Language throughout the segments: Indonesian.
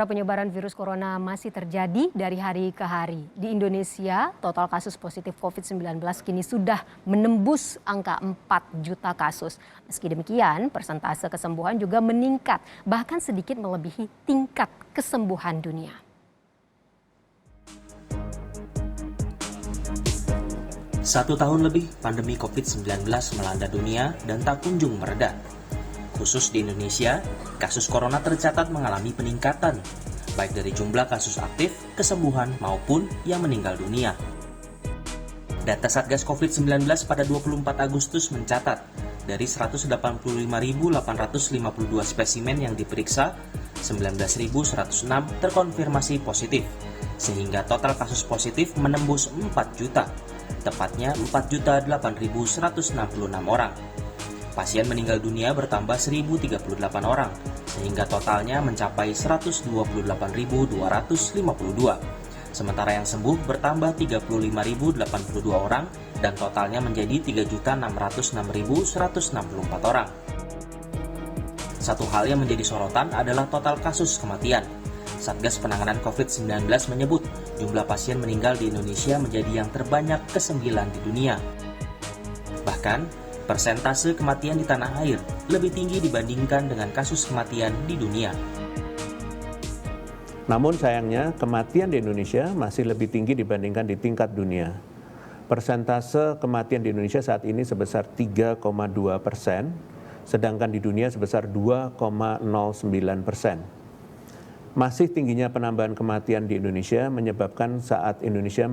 Penyebaran virus corona masih terjadi dari hari ke hari. Di Indonesia, total kasus positif COVID-19 kini sudah menembus angka 4 juta kasus. Meski demikian, persentase kesembuhan juga meningkat, bahkan sedikit melebihi tingkat kesembuhan dunia. Satu tahun lebih, pandemi COVID-19 melanda dunia dan tak kunjung mereda. Khusus di Indonesia, kasus corona tercatat mengalami peningkatan, baik dari jumlah kasus aktif, kesembuhan, maupun yang meninggal dunia. Data Satgas COVID-19 pada 24 Agustus mencatat, dari 185.852 spesimen yang diperiksa, 19.106 terkonfirmasi positif, sehingga total kasus positif menembus 4 juta, tepatnya 4.008.166 orang. Pasien meninggal dunia bertambah 1.038 orang, sehingga totalnya mencapai 128.252. Sementara yang sembuh bertambah 35.082 orang dan totalnya menjadi 3.606.164 orang. Satu hal yang menjadi sorotan adalah total kasus kematian. Satgas Penanganan COVID-19 menyebut jumlah pasien meninggal di Indonesia menjadi yang terbanyak ke-9 di dunia. Bahkan, persentase kematian di tanah air lebih tinggi dibandingkan dengan kasus kematian di dunia. Namun sayangnya kematian di Indonesia masih lebih tinggi dibandingkan di tingkat dunia. Persentase kematian di Indonesia saat ini sebesar 3,2%, sedangkan di dunia sebesar 2,09%. Masih tingginya penambahan kematian di Indonesia menyebabkan saat Indonesia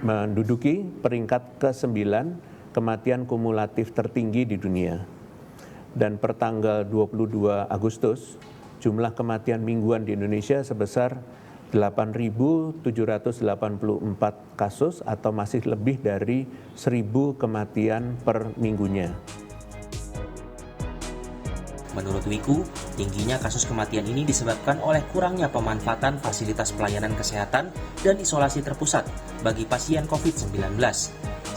menduduki peringkat ke-9 kematian kumulatif tertinggi di dunia. Dan per tanggal 22 Agustus, jumlah kematian mingguan di Indonesia sebesar 8.784 kasus atau masih lebih dari 1.000 kematian per minggunya. Menurut Wiku, tingginya kasus kematian ini disebabkan oleh kurangnya pemanfaatan fasilitas pelayanan kesehatan dan isolasi terpusat bagi pasien COVID-19.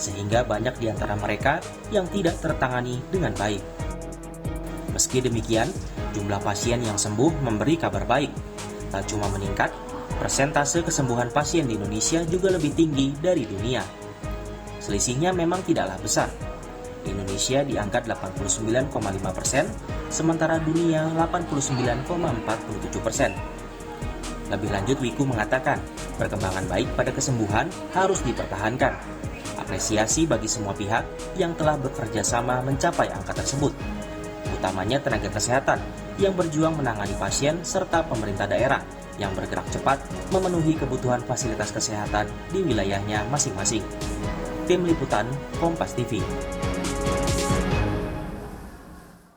Sehingga banyak di antara mereka yang tidak tertangani dengan baik. Meski demikian, jumlah pasien yang sembuh memberi kabar baik. Tak cuma meningkat, persentase kesembuhan pasien di Indonesia juga lebih tinggi dari dunia. Selisihnya memang tidaklah besar. Di Indonesia di angka 89,5%, sementara dunia 89,47%. Lebih lanjut, Wiku mengatakan, perkembangan baik pada kesembuhan harus dipertahankan. Apresiasi bagi semua pihak yang telah bekerja sama mencapai angka tersebut, utamanya tenaga kesehatan yang berjuang menangani pasien serta pemerintah daerah yang bergerak cepat memenuhi kebutuhan fasilitas kesehatan di wilayahnya masing-masing. Tim Liputan Kompas TV.